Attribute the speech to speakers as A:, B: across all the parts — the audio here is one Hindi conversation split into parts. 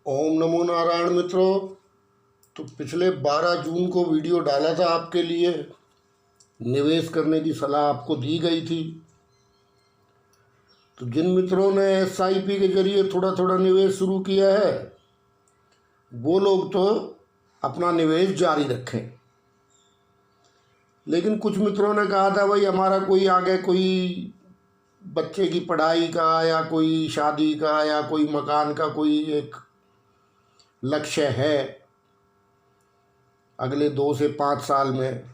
A: ओम नमो नारायण मित्रों। तो पिछले 12 जून को वीडियो डाला था आपके लिए, निवेश करने की सलाह आपको दी गई थी। तो जिन मित्रों ने एसआईपी के जरिए थोड़ा थोड़ा निवेश शुरू किया है वो लोग तो अपना निवेश जारी रखें, लेकिन कुछ मित्रों ने कहा था भाई हमारा कोई आगे कोई बच्चे की पढ़ाई का या कोई शादी का या कोई मकान का कोई एक लक्ष्य है अगले 2 से 5 साल में।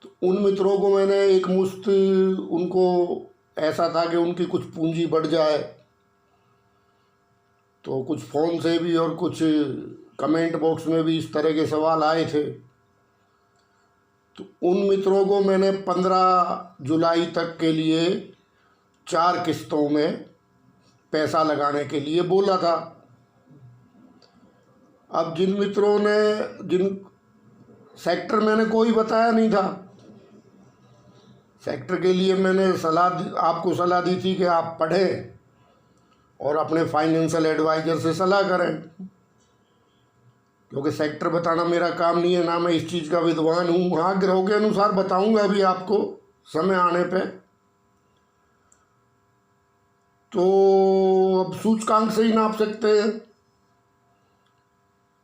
A: तो उन मित्रों को मैंने एक मुश्त उनको ऐसा था कि उनकी कुछ पूंजी बढ़ जाए, तो कुछ फ़ोन से भी और कुछ कमेंट बॉक्स में भी इस तरह के सवाल आए थे। तो उन मित्रों को मैंने 15 जुलाई तक के लिए 4 किस्तों में पैसा लगाने के लिए बोला था। अब जिन मित्रों ने जिन सेक्टर मैंने कोई बताया नहीं था, सेक्टर के लिए मैंने आपको सलाह दी थी कि आप पढ़ें और अपने फाइनेंशियल एडवाइज़र से सलाह करें, क्योंकि सेक्टर बताना मेरा काम नहीं है, ना मैं इस चीज़ का विद्वान हूँ। हाँ, ग्रहों के अनुसार बताऊँगा अभी आपको समय आने पे। तो अब सूचकांक से ही नाप सकते हैं,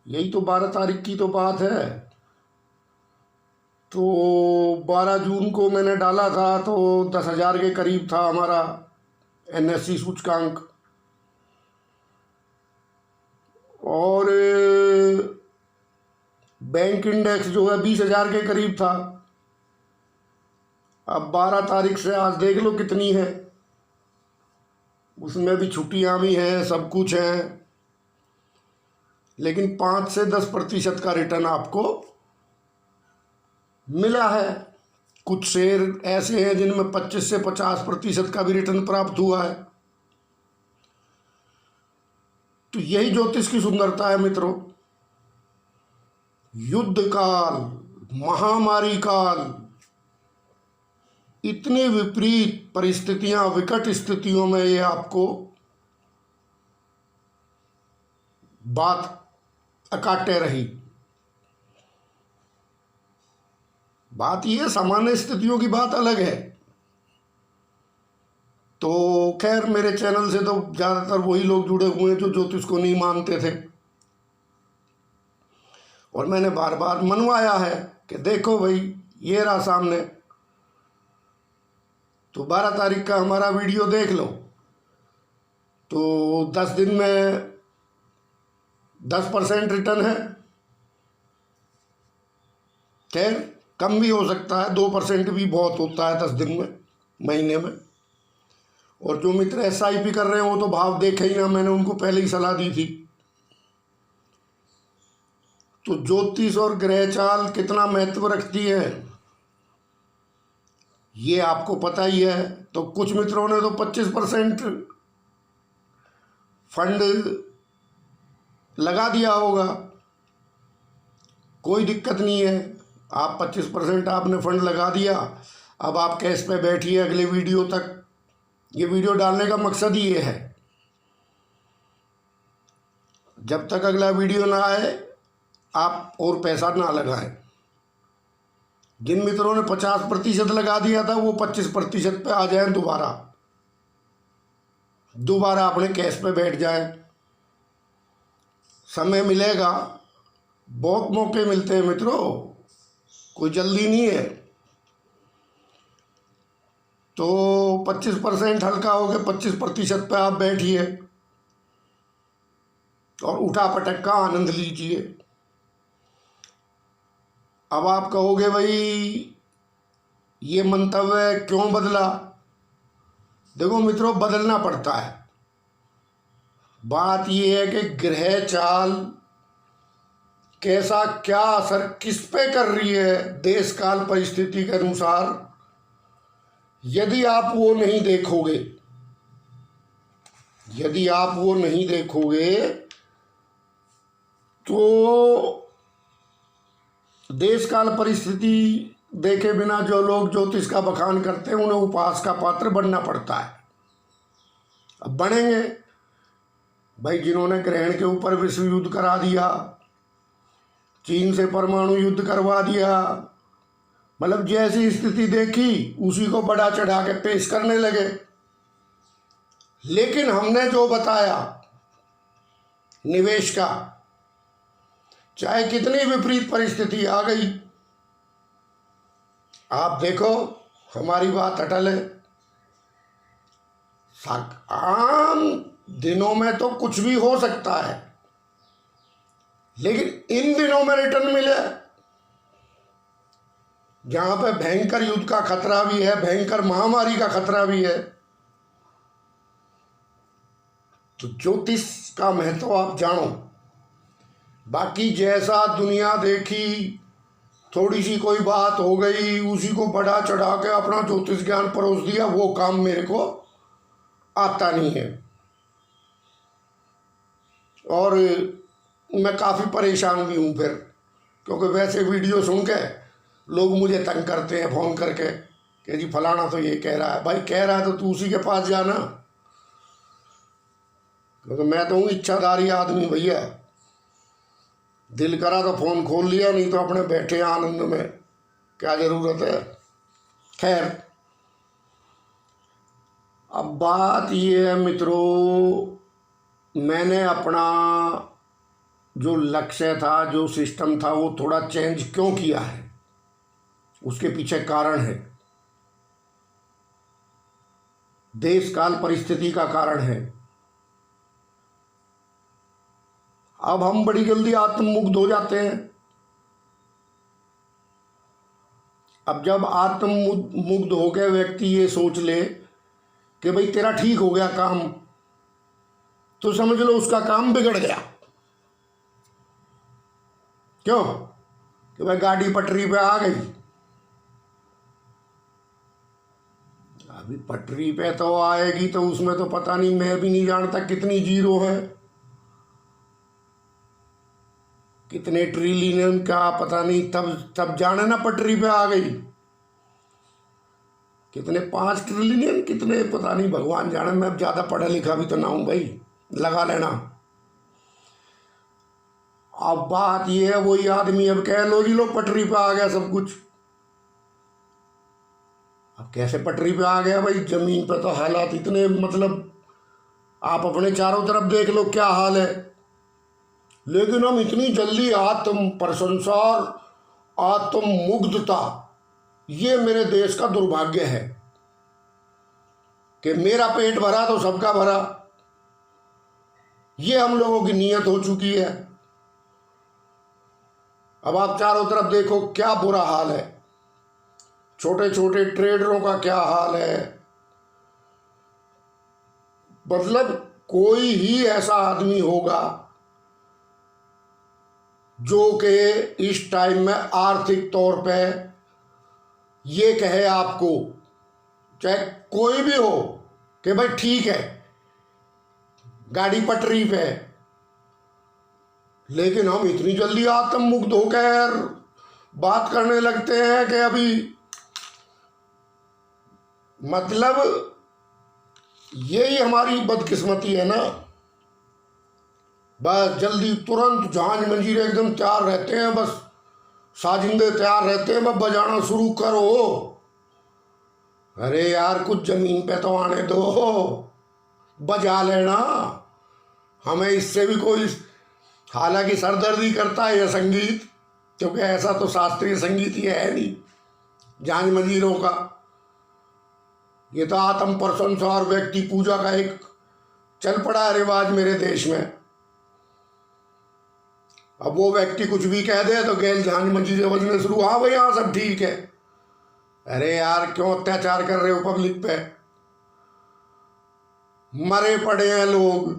A: यही तो 12 तारीख की तो बात है। तो 12 जून को मैंने डाला था तो 10,000 के करीब था हमारा एनएससी सूचकांक, और बैंक इंडेक्स जो है 20,000 के करीब था। अब 12 तारीख से आज देख लो कितनी है, उसमें भी छुट्टियां भी हैं, सब कुछ है, लेकिन 5 से 10% का रिटर्न आपको मिला है। कुछ शेयर ऐसे हैं जिनमें 25 से 50% का भी रिटर्न प्राप्त हुआ है। तो यही ज्योतिष की सुंदरता है मित्रों। युद्ध काल, महामारी काल, इतनी विपरीत परिस्थितियां, विकट स्थितियों में ये आपको बात अकाट्य रही। बात यह, सामान्य स्थितियों की बात अलग है। तो खैर, मेरे चैनल से तो ज़्यादातर वही लोग जुड़े हुए हैं जो ज्योतिष को नहीं मानते थे, और मैंने बार बार मनवाया है कि देखो भाई ये रहा सामने। तो 12 तारीख का हमारा वीडियो देख लो, तो 10 दिन में 10% रिटर्न है। खैर, कम भी हो सकता है, 2% भी बहुत होता है 10 दिन में, महीने में। और जो मित्र एसआईपी कर रहे हैं वो तो भाव देखे ही ना, मैंने उनको पहले ही सलाह दी थी। तो ज्योतिष और ग्रह चाल कितना महत्व रखती है ये आपको पता ही है। तो कुछ मित्रों ने तो 25% फंड लगा दिया होगा, कोई दिक्कत नहीं है। आप 25% आपने फंड लगा दिया, अब आप कैश पे बैठिए अगले वीडियो तक। ये वीडियो डालने का मकसद ही ये है, जब तक अगला वीडियो ना आए आप और पैसा ना लगाएं। जिन मित्रों ने 50% लगा दिया था वो 25% पे आ जाएं, दोबारा अपने कैश पे बैठ जाएं। समय मिलेगा, बहुत मौके मिलते हैं मित्रों, कोई जल्दी नहीं है। तो 25% हल्का हो गया, 25% पे आप बैठिए और उठा पटक का आनंद लीजिए। अब आप कहोगे भाई ये मंतव्य क्यों बदला? देखो मित्रों, बदलना पड़ता है। बात ये है कि ग्रह चाल कैसा, क्या असर किस पे कर रही है देश काल परिस्थिति के अनुसार, यदि आप वो नहीं देखोगे तो देश काल परिस्थिति देखे बिना जो लोग ज्योतिष का बखान करते हैं उन्हें उपहास का पात्र बनना पड़ता है। अब बनेंगे, भाई जिन्होंने ग्रहण के ऊपर विश्व युद्ध करा दिया, चीन से परमाणु युद्ध करवा दिया, मतलब जैसी स्थिति देखी उसी को बढ़ा चढ़ा के पेश करने लगे। लेकिन हमने जो बताया निवेश का, चाहे कितनी विपरीत परिस्थिति आ गई, आप देखो हमारी बात अटल है। आम दिनों में तो कुछ भी हो सकता है, लेकिन इन दिनों में रिटर्न मिले, जहां पे भयंकर युद्ध का खतरा भी है, भयंकर महामारी का खतरा भी है, तो ज्योतिष का महत्व आप जानो। बाकी जैसा दुनिया देखी, थोड़ी सी कोई बात हो गई, उसी को बढ़ा चढ़ा के अपना ज्योतिष ज्ञान परोस दिया, वो काम मेरे को आता नहीं है। और मैं काफ़ी परेशान भी हूँ फिर, क्योंकि वैसे वीडियो सुन के लोग मुझे तंग करते हैं फ़ोन करके कि जी फलाना तो ये कह रहा है। भाई कह रहा है तो तू उसी के पास जाना, क्योंकि मैं तो हूँ इच्छाधारी आदमी भैया। दिल करा तो फ़ोन खोल लिया, नहीं तो अपने बैठे आनंद में क्या ज़रूरत है। खैर, अब बात ये है मित्रों, मैंने अपना जो लक्ष्य था, जो सिस्टम था, वो थोड़ा चेंज क्यों किया है, उसके पीछे कारण है। देश काल परिस्थिति का कारण है। अब हम बड़ी जल्दी आत्ममुग्ध हो जाते हैं। अब जब आत्ममुग्ध हो गए व्यक्ति ये सोच ले कि भाई तेरा ठीक हो गया काम, तो समझ लो उसका काम बिगड़ गया। क्यों? कि भाई गाड़ी पटरी पे आ गई। अभी पटरी पे तो आएगी तो उसमें तो पता नहीं, मैं भी नहीं जानता कितनी जीरो है, कितने ट्रिलियन का पता नहीं, तब जाने ना पटरी पे आ गई। कितने 5 ट्रिलियन कितने पता नहीं, भगवान जाने। मैं ज़्यादा पढ़ा लिखा भी तो ना हूँ भाई, लगा लेना। अब बात ये है, वही आदमी अब कह लो जी लो पटरी पे आ गया सब कुछ। अब कैसे पटरी पे आ गया भाई? जमीन पे तो हालात इतने, मतलब आप अपने चारों तरफ देख लो क्या हाल है। लेकिन हम इतनी जल्दी आत्म प्रशंसा और आत्म मुग्धता, ये मेरे देश का दुर्भाग्य है कि मेरा पेट भरा तो सबका भरा, ये हम लोगों की नीयत हो चुकी है। अब आप चारों तरफ देखो क्या बुरा हाल है, छोटे छोटे ट्रेडरों का क्या हाल है। मतलब कोई ही ऐसा आदमी होगा जो कि इस टाइम में आर्थिक तौर पे ये कहे आपको, चाहे कोई भी हो, कि भाई ठीक है गाड़ी पटरी पे, लेकिन हम इतनी जल्दी आत्ममुग्ध होकर बात करने लगते हैं कि अभी, मतलब यही हमारी बदकिस्मती है ना। बस जल्दी तुरंत जहाज मंजीरे एकदम तैयार रहते हैं, बस साजिंदे तैयार रहते हैं, बस बजाना शुरू करो। अरे यार कुछ जमीन पे तो आने दो, बजा लेना। हमें इससे भी कोई, हालांकि सरदर्दी करता है यह संगीत, क्योंकि ऐसा तो शास्त्रीय संगीत ये है नहीं जहाज मंजीरों का। ये तो आत्म प्रशंसा और व्यक्ति पूजा का एक चल पड़ा है रिवाज मेरे देश में। अब वो व्यक्ति कुछ भी कह दे तो गैल झांझ मंजीरे बजने शुरू, हाँ भाई हाँ सब ठीक है। अरे यार क्यों अत्याचार कर रहे हो पब्लिक पे? मरे पड़े हैं लोग,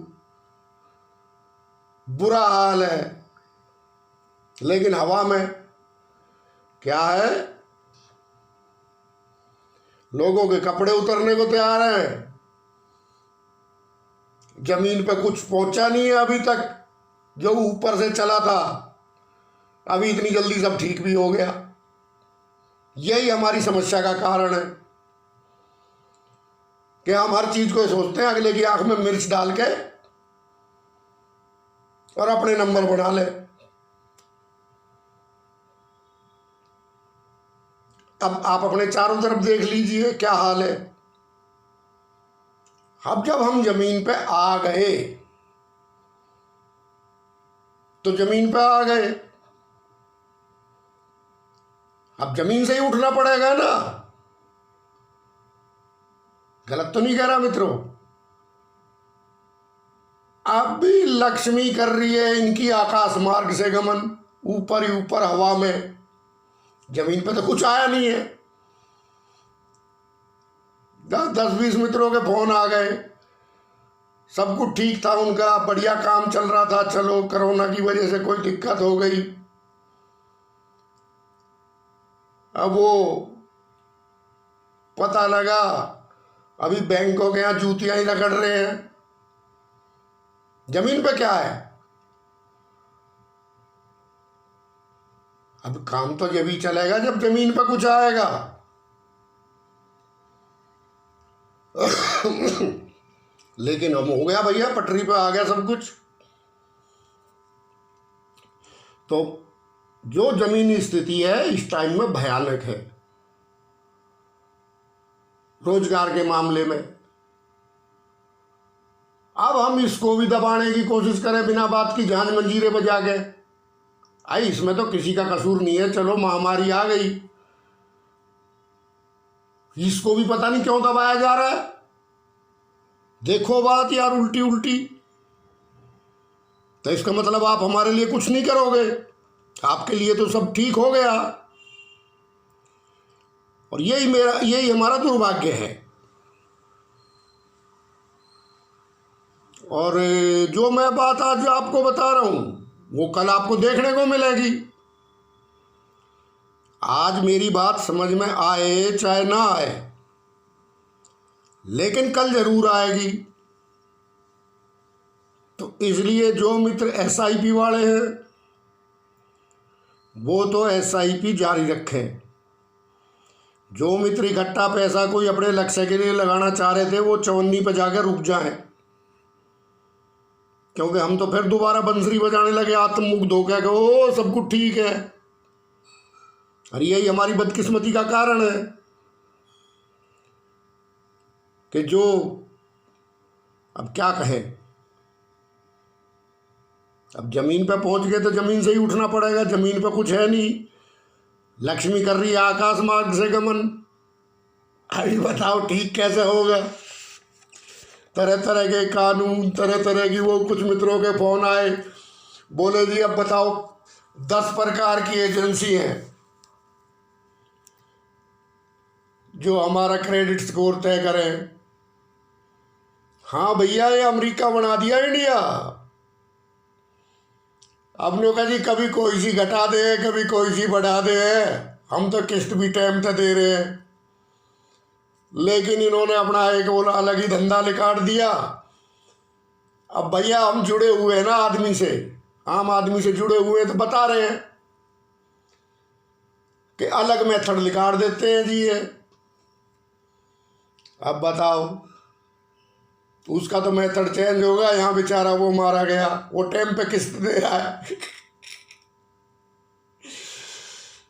A: बुरा हाल है, लेकिन हवा में क्या है, लोगों के कपड़े उतरने को तैयार हैं। जमीन पे कुछ पहुंचा नहीं है अभी तक, जो ऊपर से चला था अभी इतनी जल्दी सब ठीक भी हो गया। यही हमारी समस्या का कारण है कि हम हर चीज को सोचते हैं अगले की आंख में मिर्च डाल के और अपने नंबर बना ले। अब आप अपने चारों तरफ देख लीजिए क्या हाल है। अब जब हम जमीन पे आ गए तो जमीन पे आ गए, अब जमीन से ही उठना पड़ेगा ना। गलत तो नहीं कह रहा मित्रों। अब भी लक्ष्मी कर रही है इनकी आकाश मार्ग से गमन, ऊपर ही ऊपर हवा में। जमीन पे तो कुछ आया नहीं है। 10-20 मित्रों के फोन आ गए, सब कुछ ठीक था उनका, बढ़िया काम चल रहा था। चलो कोरोना की वजह से कोई दिक्कत हो गई, अब वो पता लगा अभी बैंकों के यहाँ जूतियां ही रगड़ रहे हैं। जमीन पे क्या है? अब काम तो जब ही चलेगा जब जमीन पे कुछ आएगा। लेकिन अब हो गया भैया, पटरी पे आ गया सब कुछ। तो जो जमीनी स्थिति है इस टाइम में भयानक है रोजगार के मामले में। अब हम इसको भी दबाने की कोशिश करें बिना बात की, जान मंजीरे बजा के। आई इसमें तो किसी का कसूर नहीं है, चलो महामारी आ गई, इसको भी पता नहीं क्यों दबाया जा रहा है। देखो बात यार उल्टी उल्टी। तो इसका मतलब आप हमारे लिए कुछ नहीं करोगे, आपके लिए तो सब ठीक हो गया। और यही हमारा दुर्भाग्य है। और जो मैं बात आज आपको बता रहा हूं वो कल आपको देखने को मिलेगी। आज मेरी बात समझ में आए चाहे ना आए, लेकिन कल जरूर आएगी। तो इसलिए जो मित्र एसआईपी वाले हैं वो तो एसआईपी जारी रखें। जो मित्र इकट्ठा पैसा कोई अपने लक्ष्य के लिए लगाना चाह रहे थे वो 54 पे जाकर रुक जाएं, क्योंकि हम तो फिर दोबारा बंसरी बजाने लगे आत्ममुग्ध होकर, ओ सब कुछ ठीक है। और यही हमारी बदकिस्मती का कारण है कि जो अब क्या कहें, अब जमीन पे पहुंच गए तो जमीन से ही उठना पड़ेगा। जमीन पे कुछ है नहीं, लक्ष्मी कर रही है आकाश मार्ग से गमन। अभी बताओ ठीक कैसे होगा? तरह तरह के कानून, तरह तरह की वो कुछ मित्रों के फोन आए, बोले जी अब बताओ 10 प्रकार की एजेंसी हैं जो हमारा क्रेडिट स्कोर तय करें। हाँ भैया ये अमेरिका बना दिया इंडिया। अब ने कहा जी कभी कोई सी घटा दे कभी कोई सी बढ़ा दे, हम तो किस्त भी टाइम से दे रहे हैं। लेकिन इन्होंने अपना एक बोला अलग ही धंधा निकाल दिया। अब भैया हम जुड़े हुए हैं ना आदमी से, आम आदमी से जुड़े हुए हैं, तो बता रहे हैं कि अलग मेथड निकाल देते हैं जी ये। अब बताओ उसका तो मेथड चेंज होगा, यहाँ बेचारा वो मारा गया, वो टाइम पे किस्त दे रहा है।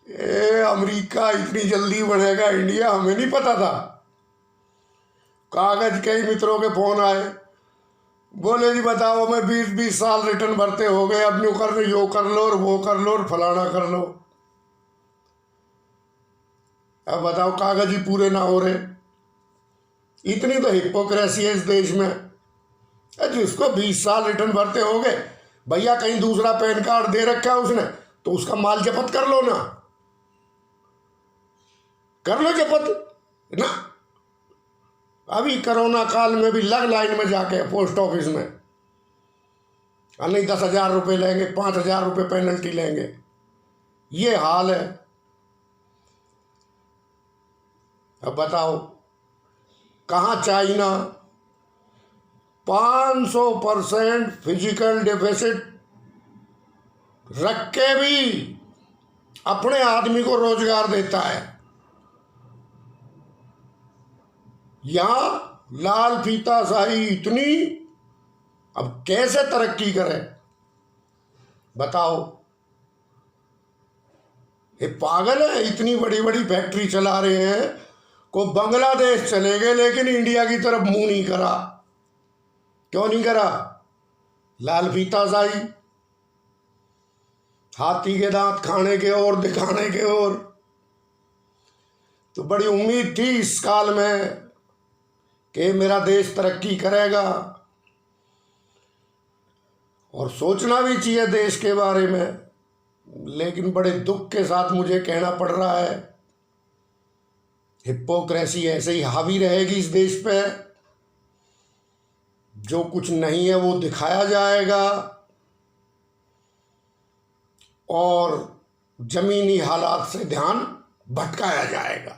A: ये अमेरिका इतनी जल्दी बढ़ेगा इंडिया हमें नहीं पता था। कागज कई मित्रों के फोन आए, बोले जी बताओ मैं 20-20 साल रिटर्न भरते हो गए, अब यूँ कर यो कर लो और वो कर लो और फलाना कर लो। अब बताओ कागज ही पूरे ना हो रहे। इतनी तो हिपोक्रेसी है इस देश में। जिसको 20 साल रिटर्न भरते हो गए, भैया कहीं दूसरा पैन कार्ड दे रखा है उसने तो उसका माल जब्त कर लो ना, कर लो जब्त ना। अभी कोरोना काल में भी लग लाइन में जाके पोस्ट ऑफिस में, नहीं 10,000 रुपये लेंगे, 5,000 रुपये पेनल्टी लेंगे, ये हाल है। अब बताओ कहाँ चाइना 500% फिजिकल डेफिसिट रख के भी अपने आदमी को रोजगार देता है, यहां लाल फीताशाही इतनी। अब कैसे तरक्की करे? बताओ, ये पागल है, इतनी बड़ी बड़ी फैक्ट्री चला रहे हैं, को बांग्लादेश चले गए लेकिन इंडिया की तरफ मुंह नहीं करा। क्यों नहीं करा? लाल फीताशाही, हाथी के दांत खाने के और दिखाने के और। तो बड़ी उम्मीद थी इस काल में कि मेरा देश तरक्की करेगा, और सोचना भी चाहिए देश के बारे में, लेकिन बड़े दुख के साथ मुझे कहना पड़ रहा है, हिपोक्रेसी ऐसे ही हावी रहेगी इस देश पे। जो कुछ नहीं है वो दिखाया जाएगा और जमीनी हालात से ध्यान भटकाया जाएगा,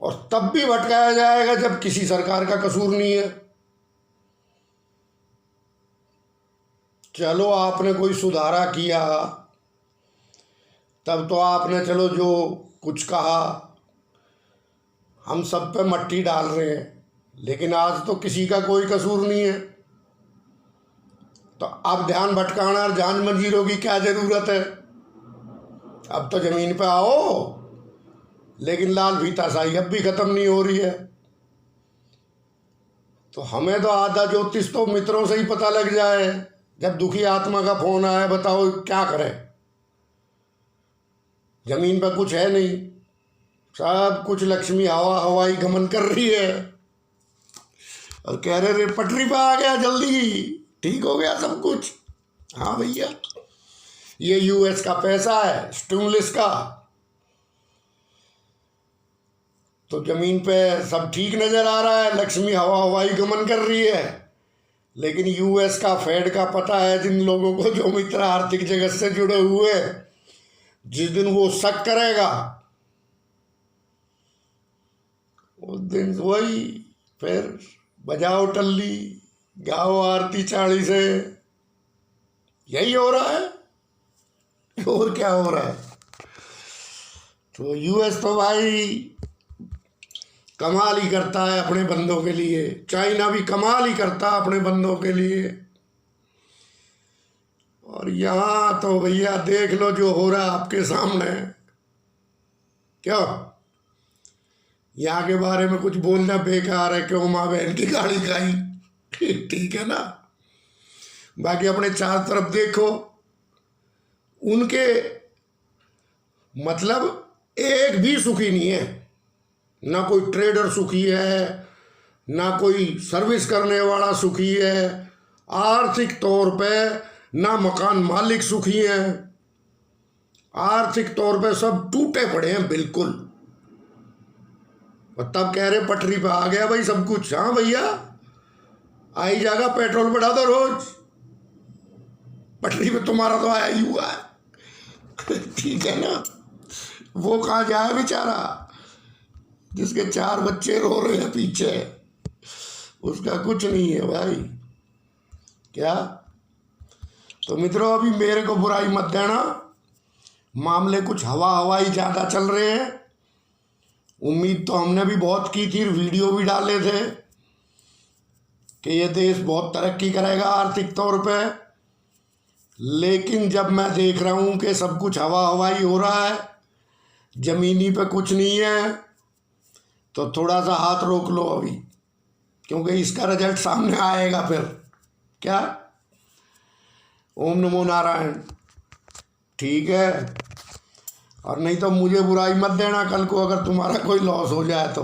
A: और तब भी भटकाया जाएगा जब किसी सरकार का कसूर नहीं है। चलो आपने कोई सुधारा किया, तब तो आपने चलो जो कुछ कहा हम सब पे मट्टी डाल रहे हैं, लेकिन आज तो किसी का कोई कसूर नहीं है। तो अब ध्यान भटकाना और जान मंजीरों की क्या जरूरत है? अब तो जमीन पे आओ, लेकिन लाल फीताशाही अब भी खत्म नहीं हो रही है। तो हमें तो आधा ज्योतिष तो मित्रों से ही पता लग जाए, जब दुखी आत्मा का फोन आए, बताओ क्या करें? जमीन पर कुछ है नहीं, सब कुछ लक्ष्मी हवा हवाई गमन कर रही है, और कह रहे रे पटरी पर आ गया, जल्दी ठीक हो गया सब कुछ। हाँ भैया, ये यूएस का पैसा है, स्टिमुलस का। तो जमीन पे सब ठीक नजर आ रहा है, लक्ष्मी हवा हवाई गमन कर रही है, लेकिन यूएस का फेड का पता है जिन लोगों को, जो मित्र आर्थिक जगत से जुड़े हुए, जिस दिन वो शक करेगा उस दिन वही फिर बजाओ टल्ली, गाओ आरती चाली से। यही हो रहा है, और क्या हो रहा है? तो यूएस तो भाई कमाल ही करता है अपने बंदों के लिए, चाइना भी कमाल ही करता है अपने बंदों के लिए, और यहाँ तो भैया देख लो जो हो रहा है आपके सामने। क्यों यहाँ के बारे में कुछ बोलना बेकार है, क्यों माँ बहन की गाड़ी खाई? ठीक है ना। बाकी अपने चारों तरफ देखो, उनके मतलब एक भी सुखी नहीं है, ना कोई ट्रेडर सुखी है, ना कोई सर्विस करने वाला सुखी है, आर्थिक तौर पे ना मकान मालिक सुखी हैं, आर्थिक तौर पे सब टूटे पड़े हैं बिल्कुल। और तब कह रहे पटरी पे आ गया भाई सब कुछ। हाँ भैया, आई जाएगा, पेट्रोल बढ़ा दो रोज, पटरी पे तुम्हारा तो आया ही हुआ है। ठीक है ना। वो कहाँ जाए बेचारा, जिसके 4 बच्चे रो रहे हैं पीछे, उसका कुछ नहीं है भाई। क्या? तो मित्रों अभी मेरे को बुराई मत देना, मामले कुछ हवा हवाई ज़्यादा चल रहे हैं। उम्मीद तो हमने भी बहुत की थी, वीडियो भी डाले थे कि ये देश बहुत तरक्की करेगा आर्थिक तौर पे, लेकिन जब मैं देख रहा हूँ कि सब कुछ हवा हवाई हो रहा है, ज़मीनी पे कुछ नहीं है, तो थोड़ा सा हाथ रोक लो अभी, क्योंकि इसका रिजल्ट सामने आएगा फिर। क्या? ओम नमो नारायण। ठीक है, और नहीं तो मुझे बुराई मत देना कल को अगर तुम्हारा कोई लॉस हो जाए तो।